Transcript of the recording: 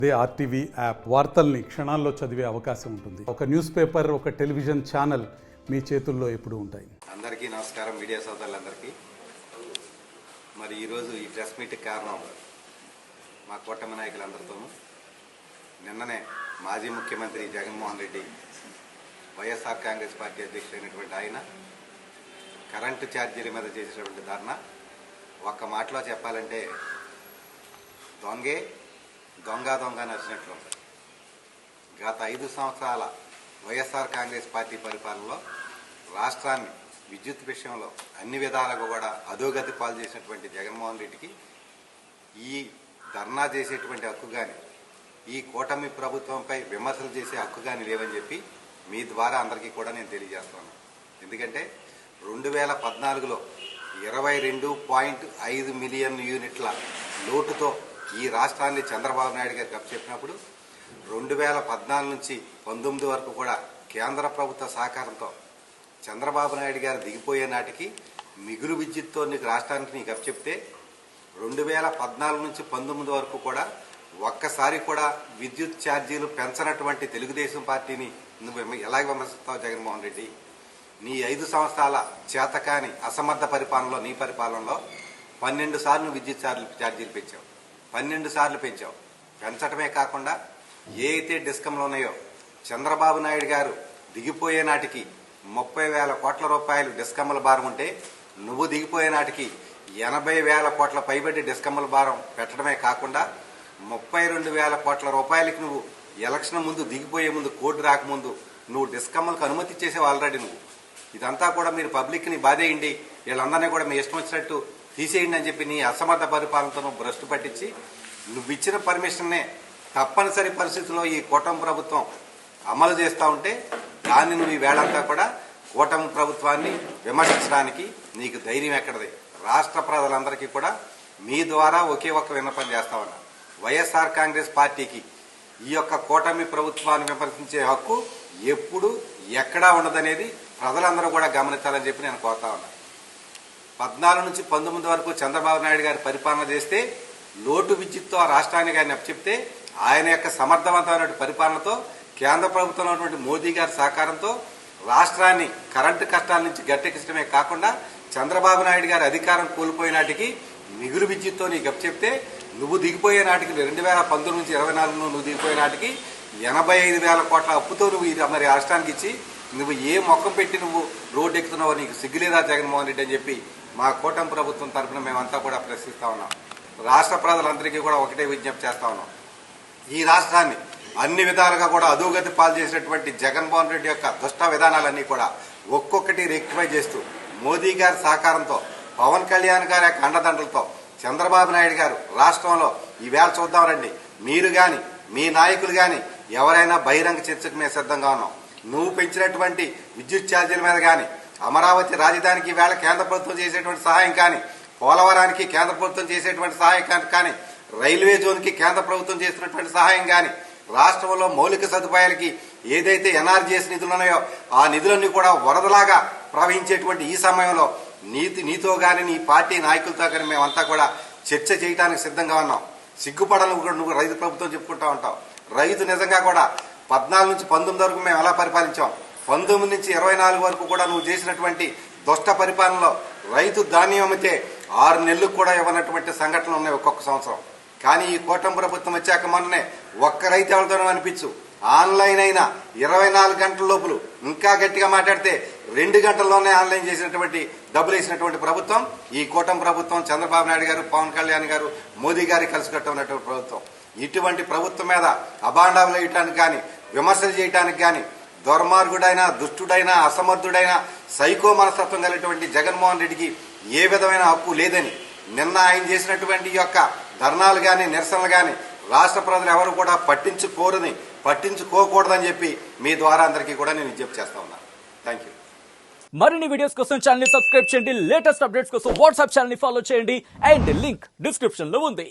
అదే RTV app వార్తల్ని క్షణాల్లో చదివే అవకాశం ఉంటుంది. ఒక న్యూస్ పేపర్, ఒక టెలివిజన్ ఛానల్ మీ చేతుల్లో ఎప్పుడూ ఉంటాయి. అందరికీ నమస్కారం, మీడియా సోదరులందరికీ. మరి ఈరోజు ఈ ప్రెస్ మీట్కి కారణం మా కూటమి నాయకులందరితోనూ నిన్ననే మాజీ ముఖ్యమంత్రి జగన్మోహన్ రెడ్డి, వైఎస్ఆర్ కాంగ్రెస్ పార్టీ అధ్యక్షుడైనటువంటి ఆయన కరెంటు ఛార్జీల మీద చేసేటువంటి ధర్నా ఒక్క మాటలో చెప్పాలంటే దొంగ నచ్చినట్లు ఉంది. గత 5 సంవత్సరాల వైఎస్ఆర్ కాంగ్రెస్ పార్టీ పరిపాలనలో రాష్ట్రాన్ని విద్యుత్ విషయంలో అన్ని విధాలుగా కూడా అధోగతి పాలు చేసినటువంటి జగన్మోహన్ రెడ్డికి ఈ ధర్నా చేసేటువంటి హక్కు కానీ, ఈ కూటమి ప్రభుత్వంపై విమర్శలు చేసే హక్కు కానీ లేవని చెప్పి మీ ద్వారా అందరికీ కూడా నేను తెలియజేస్తున్నాను. ఎందుకంటే 2014లో 22.5 మిలియన్ యూనిట్ల లోటుతో ఈ రాష్ట్రాన్ని చంద్రబాబు నాయుడు గారికి అప్పచెప్పినప్పుడు 2014 నుంచి 19 వరకు కూడా కేంద్ర ప్రభుత్వ సహకారంతో చంద్రబాబు నాయుడు గారు దిగిపోయే నాటికి మిగులు విద్యుత్తో రాష్ట్రానికి నీకు అప్పచెప్తే 2014 నుంచి 19 వరకు కూడా ఒక్కసారి కూడా విద్యుత్ ఛార్జీలు పెంచనటువంటి తెలుగుదేశం పార్టీని నువ్వు ఎలా విమర్శిస్తావు జగన్మోహన్ రెడ్డి? నీ 5 సంవత్సరాల చేతకాని అసమర్థ పరిపాలనలో, నీ పరిపాలనలో 12 సార్లు విద్యుత్ ఛార్జీలు పెంచావు. 12 సార్లు పెంచావు. పెంచడమే కాకుండా ఏ అయితే డిస్కంలు ఉన్నాయో చంద్రబాబు నాయుడు గారు దిగిపోయే నాటికి 30,000 కోట్ల రూపాయలు డిస్కమ్ల భారం ఉంటే నువ్వు దిగిపోయే నాటికి 80,000 కోట్ల పైబడి డిస్కమ్ల భారం పెట్టడమే కాకుండా 32,000 కోట్ల రూపాయలకి నువ్వు ఎలక్షన్ ముందు, దిగిపోయే ముందు, కోర్టు రాకముందు నువ్వు డిస్కమ్లకు అనుమతి ఇచ్చేసావు ఆల్రెడీ. నువ్వు ఇదంతా కూడా మీరు పబ్లిక్ని బాధేయండి, వీళ్ళందరినీ కూడా మీ ఇష్టం వచ్చినట్టు తీసేయండి అని చెప్పి నీ అసమర్థ పరిపాలనతో నువ్వు భ్రష్టు పట్టించి నువ్వు ఇచ్చిన పర్మిషన్నే తప్పనిసరి పరిస్థితుల్లో ఈ కూటమి ప్రభుత్వం అమలు చేస్తూ ఉంటే దాన్ని నువ్వు ఈ వేళంతా కూడా కూటమి ప్రభుత్వాన్ని విమర్శించడానికి నీకు ధైర్యం ఎక్కడది? రాష్ట్ర ప్రజలందరికీ కూడా మీ ద్వారా ఒకే ఒక్క విన్నపం చేస్తా ఉన్నా. వైఎస్ఆర్ కాంగ్రెస్ పార్టీకి ఈ యొక్క కూటమి ప్రభుత్వాన్ని విమర్శించే హక్కు ఎప్పుడు ఎక్కడా ఉండదనేది ప్రజలందరూ కూడా గమనించాలని చెప్పి నేను కోరుతా ఉన్నా. 14 నుంచి 19 వరకు చంద్రబాబు నాయుడు గారి పరిపాలన చేస్తే లోటు విద్యుత్తో ఆ రాష్ట్రానికి ఆయన అప్పచెప్తే ఆయన యొక్క సమర్థవంతమైన పరిపాలనతో, కేంద్ర ప్రభుత్వంలో ఉన్నటువంటి మోదీ గారి సహకారంతో రాష్ట్రాన్ని కరెంటు కష్టాల నుంచి గట్టెక్కించడమే కాకుండా చంద్రబాబు నాయుడు గారి అధికారం కోల్పోయే నాటికి మిగులు విద్యుత్తో నీకు అప్పచెప్తే నువ్వు దిగిపోయే నాటికి 2019 నుంచి 24 నువ్వు దిగిపోయే నాటికి 85,000 కోట్ల అప్పుతో నువ్వు మరి రాష్ట్రానికి ఇచ్చి నువ్వు ఏ మొక్కం పెట్టి నువ్వు రోడ్డు ఎక్కుతున్నావో నీకు సిగ్గులేదా జగన్మోహన్ రెడ్డి అని చెప్పి మా కూటమి ప్రభుత్వం తరఫున మేమంతా కూడా ప్రశ్నిస్తా ఉన్నాం. రాష్ట్ర ప్రజలందరికీ కూడా ఒకటే విజ్ఞప్తి చేస్తా ఉన్నాం. ఈ రాష్ట్రాన్ని అన్ని విధాలుగా కూడా అధోగతి పాలు చేసినటువంటి జగన్మోహన్ రెడ్డి యొక్క దుష్ట విధానాలన్నీ కూడా ఒక్కొక్కటి రెక్టిఫై చేస్తూ మోదీ గారి సహకారంతో, పవన్ కళ్యాణ్ గారి యొక్క అండదండలతో చంద్రబాబు నాయుడు గారు రాష్ట్రంలో ఈవేళ చూద్దాం రండి, మీరు కానీ మీ నాయకులు కానీ ఎవరైనా బహిరంగ చర్చకు మేము సిద్ధంగా ఉన్నాం. నువ్వు పెంచినటువంటి విద్యుత్ ఛార్జీల మీద కానీ, అమరావతి రాజధానికి వేళ కేంద్ర ప్రభుత్వం చేసేటువంటి సహాయం కానీ, పోలవరానికి కేంద్ర ప్రభుత్వం చేసేటువంటి సహాయం కానీ, రైల్వే జోన్కి కేంద్ర ప్రభుత్వం చేసినటువంటి సహాయం కానీ, రాష్ట్రంలో మౌలిక సదుపాయాలకి ఏదైతే ఎన్ఆర్జీఎస్ నిధులు ఉన్నాయో ఆ నిధులన్నీ కూడా వరదలాగా ప్రవహించేటువంటి ఈ సమయంలో నీతో కానీ, నీ పార్టీ నాయకులతో కానీ మేమంతా కూడా చర్చ చేయడానికి సిద్ధంగా ఉన్నాం. సిగ్గుపడాలని కూడా నువ్వు రైతు ప్రభుత్వం చెప్పుకుంటా ఉంటావు. రైతు నిజంగా కూడా 14 నుంచి 19 వరకు మేము ఎలా పరిపాలించాం, 19 నుంచి 24 వరకు కూడా నువ్వు చేసినటువంటి దుష్ట పరిపాలనలో రైతు ధాన్యం అమ్మితే 6 నెలలకు కూడా ఇవ్వనటువంటి సంఘటనలు ఉన్నాయి ఒక్కొక్క సంవత్సరం. కానీ ఈ కూటమి ప్రభుత్వం వచ్చాక మొన్ననే ఒక్క రైతు ఎవరితోనో అనిపించు, ఆన్లైన్ అయినా 24 గంటల లోపల, ఇంకా గట్టిగా మాట్లాడితే 2 గంటల్లోనే ఆన్లైన్ చేసినటువంటి డబ్బులు వేసినటువంటి ప్రభుత్వం ఈ కూటమి ప్రభుత్వం. చంద్రబాబు నాయుడు గారు, పవన్ కళ్యాణ్ గారు, మోదీ గారి కలిసి కట్టున్నటువంటి ప్రభుత్వం. ఇటువంటి ప్రభుత్వం మీద అభాండాలు వేయటానికి కానీ, విమర్శలు చేయడానికి కానీ దుర్మార్గుడైనా, దుష్టుడైనా, అసమర్థుడైనా, సైకో మనస్తత్వం కలిగినటువంటి జగన్మోహన్ రెడ్డికి ఏ విధమైన హక్కు లేదని నిన్న ఆయన చేసినటువంటి యొక్క ధర్నాలు కానీ, నిరసనలు కానీ రాష్ట్ర ప్రజలు ఎవరు కూడా పట్టించుకోకూడదని చెప్పి మీ ద్వారా అందరికీ కూడా నేను విజ్ఞప్తి చేస్తా ఉన్నాను. Thank you. మరిన్ని వీడియోస్ కోసం ఛానల్ ని సబ్స్క్రైబ్ చేయండి. లేటెస్ట్ అప్డేట్స్ కోసం వాట్సాప్ ఛానల్ ని ఫాలో చేయండి. అండ్ లింక్ డిస్క్రిప్షన్ లో ఉంది.